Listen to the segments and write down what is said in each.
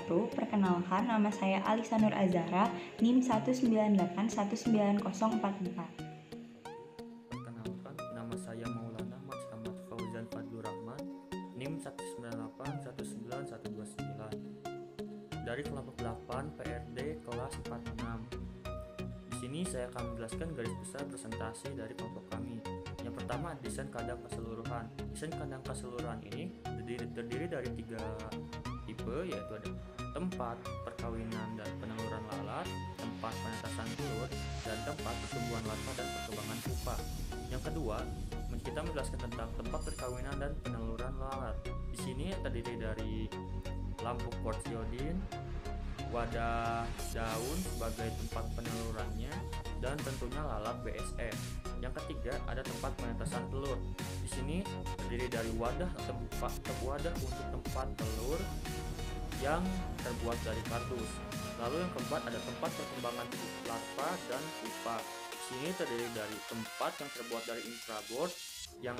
wabarakatuh. Perkenalkan, nama saya Alisa Nur Azara, NIM 198190444. Perkenalkan, nama saya Maulana Muhammad Fauzan Fadlur Rahman, NIM 198191129 dari kelompok 8 PRD kelas 46. Di sini saya akan menjelaskan garis besar presentasi dari kelompok kami. Yang pertama, desain kandang keseluruhan. Desain kandang keseluruhan ini terdiri dari 3 tipe, yaitu ada tempat perkawinan dan peneluran lalat, tempat penetasan telur, dan tempat pertumbuhan larva dan perkembangan pupa. Yang kedua, kita menjelaskan tentang tempat perkawinan dan peneluran lalat. Di sini terdiri dari lampu quartz iodine, wadah daun sebagai tempat penelurannya, dan tentunya lalat BSF. Yang ketiga, ada tempat penetasan telur. Di sini terdiri dari wadah untuk tempat telur yang terbuat dari kardus. Lalu yang keempat, ada tempat perkembangan larva dan pupa. Di sini terdiri dari tempat yang terbuat dari infraboard yang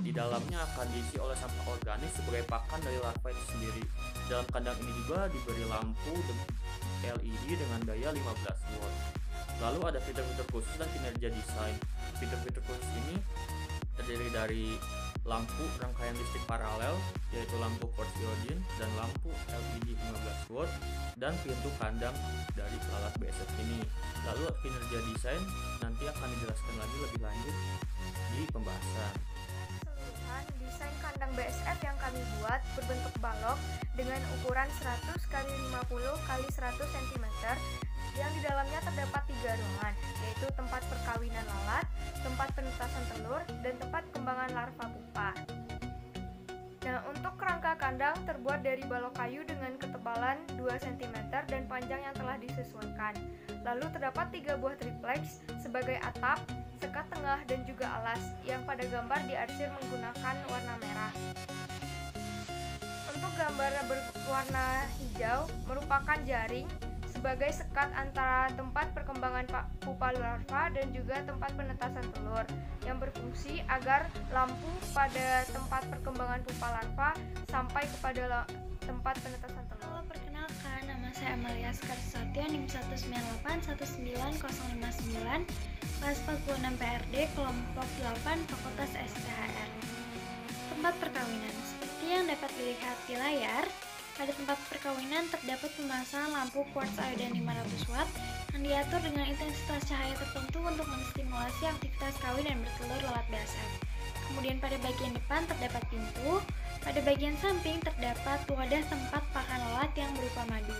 di dalamnya akan diisi oleh sampah organik sebagai pakan dari larva itu sendiri. Dalam kandang ini juga diberi lampu LED dengan daya 15 watt. Lalu ada fitur-fitur khusus dan kinerja desain. Fitur-fitur khusus ini terdiri dari lampu rangkaian listrik paralel, yaitu lampu quartz iodine dan lampu LED 15 watt, dan pintu kandang dari lalat BSF ini. Lalu kinerja desain nanti akan dijelaskan lagi lebih lanjut di pembahasan. Keseluruhan desain kandang BSF yang kami buat berbentuk balok dengan ukuran 100 x 50 x 100 cm yang di dalamnya terdapat 3 ruangan, yaitu tempat perkawinan lalat, tempat penetasan telur, dan tempat kembangan larva pupa. Nah, untuk kerangka kandang terbuat dari balok kayu dengan ketebalan 2 cm dan panjang yang telah disesuaikan. Lalu terdapat 3 buah triplex sebagai atap, sekat tengah, dan juga alas yang pada gambar diarsir menggunakan warna merah. Untuk gambar berwarna hijau merupakan jaring sebagai sekat antara tempat perkembangan pupa larva dan juga tempat penetasan telur yang berfungsi agar lampu pada tempat perkembangan pupa larva sampai kepada tempat penetasan telur. Perkenalkan, nama saya Amalia Skarsatya, NIM 198190059, kelas 46 PRD, kelompok 8, Fakultas STHR. Tempat perkawinan. Seperti yang dapat dilihat di layar, pada tempat perkawinan terdapat pemasangan lampu quartz iodine 500 watt yang diatur dengan intensitas cahaya tertentu untuk menstimulasi aktivitas kawin dan bertelur lalat BSF. Kemudian pada bagian depan terdapat pintu, pada bagian samping terdapat wadah tempat pakan lalat yang berupa madu.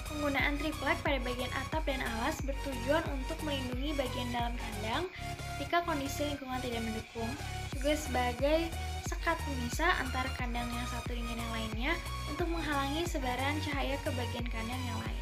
Penggunaan triplek pada bagian atap dan alas bertujuan untuk melindungi bagian dalam kandang ketika kondisi lingkungan tidak mendukung, juga sebagai sekat pemisah antara kandang yang satu dengan yang lainnya untuk menghalangi sebaran cahaya ke bagian kandang yang lain.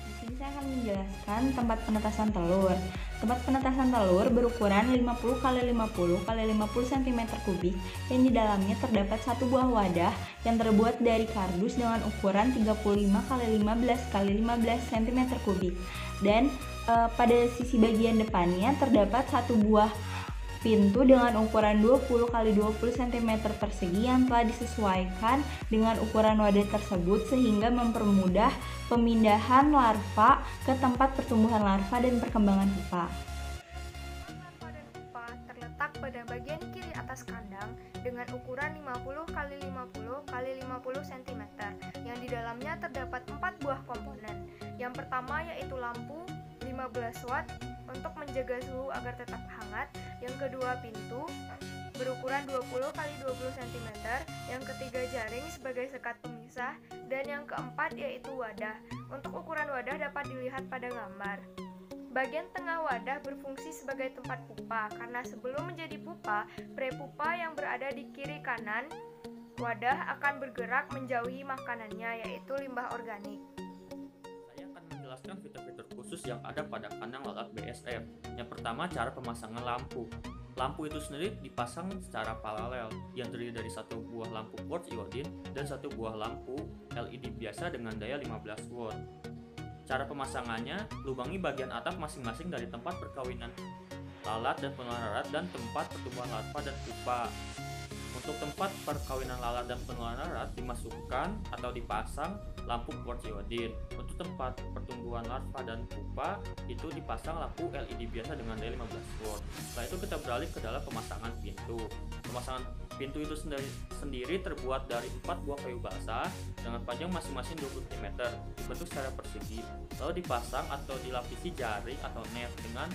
Di sini saya akan menjelaskan tempat penetasan telur. Tempat penetasan telur berukuran 50 x 50 x 50 cm3 yang di dalamnya terdapat 1 buah wadah yang terbuat dari kardus dengan ukuran 35 x 15 x 15 cm3. Dan pada sisi bagian depannya terdapat 1 buah pintu dengan ukuran 20 x 20 cm persegi yang telah disesuaikan dengan ukuran wadah tersebut sehingga mempermudah pemindahan larva ke tempat pertumbuhan larva dan perkembangan pupa. Larva dan pupa terletak pada bagian kiri atas kandang dengan ukuran 50 x 50 x 50 cm yang di dalamnya terdapat 4 buah komponen. Yang pertama yaitu lampu 15 watt untuk menjaga suhu agar tetap hangat. Yang kedua, pintu berukuran 20 x 20 cm. Yang ketiga, jaring sebagai sekat pemisah. Dan yang keempat yaitu wadah. Untuk ukuran wadah dapat dilihat pada gambar. Bagian tengah wadah berfungsi sebagai tempat pupa karena sebelum menjadi pupa, prepupa yang berada di kiri kanan wadah akan bergerak menjauhi makanannya, yaitu limbah organik. Menjelaskan fitur-fitur khusus yang ada pada kandang lalat BSF. Yang pertama, cara pemasangan lampu. Lampu itu sendiri dipasang secara paralel yang terdiri dari 1 buah lampu quartz iodine dan 1 buah lampu LED biasa dengan daya 15 watt. Cara pemasangannya, lubangi bagian atap masing-masing dari tempat perkawinan lalat dan peneluran lalat dan tempat pertumbuhan larva dan pupa. Untuk tempat perkawinan lalat dan penurunan lalat dimasukkan atau dipasang lampu quartz iodin. Untuk tempat pertumbuhan larva dan pupa itu dipasang lampu LED biasa dengan daya 15 watt. Setelah itu kita beralih ke dalam pemasangan pintu. Pemasangan pintu itu sendiri terbuat dari 4 buah kayu basah dengan panjang masing-masing 20 cm, dibentuk secara persegi, lalu dipasang atau dilapisi jaring atau net dengan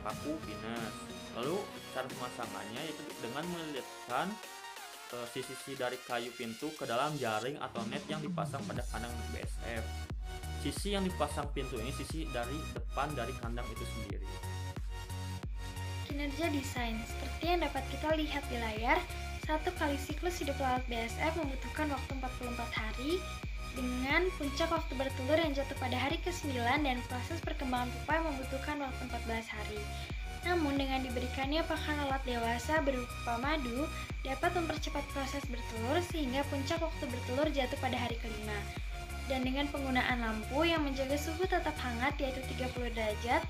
paku pinus. Lalu cara pemasangannya yaitu dengan melilitkan sisi-sisi dari kayu pintu ke dalam jaring atau net yang dipasang pada kandang BSF. Sisi yang dipasang pintu ini sisi dari depan dari kandang itu sendiri. Kinerja desain, seperti yang dapat kita lihat di layar, satu kali siklus hidup lalat BSF membutuhkan waktu 44 hari dengan puncak waktu bertelur yang jatuh pada hari ke-9 dan proses perkembangan pupa yang membutuhkan waktu 14 hari. Namun dengan diberikannya pakan lalat dewasa berupa madu dapat mempercepat proses bertelur sehingga puncak waktu bertelur jatuh pada hari ke-5. Dan dengan penggunaan lampu yang menjaga suhu tetap hangat yaitu 30 derajat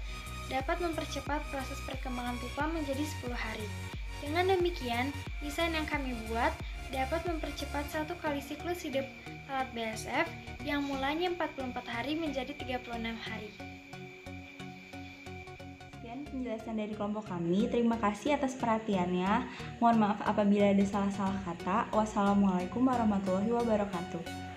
dapat mempercepat proses perkembangan pupa menjadi 10 hari. Dengan demikian, desain yang kami buat dapat mempercepat satu kali siklus hidup lalat BSF yang mulanya 44 hari menjadi 36 hari. Sekian penjelasan dari kelompok kami. Terima kasih atas perhatiannya. Mohon maaf apabila ada salah-salah kata. Wassalamualaikum warahmatullahi wabarakatuh.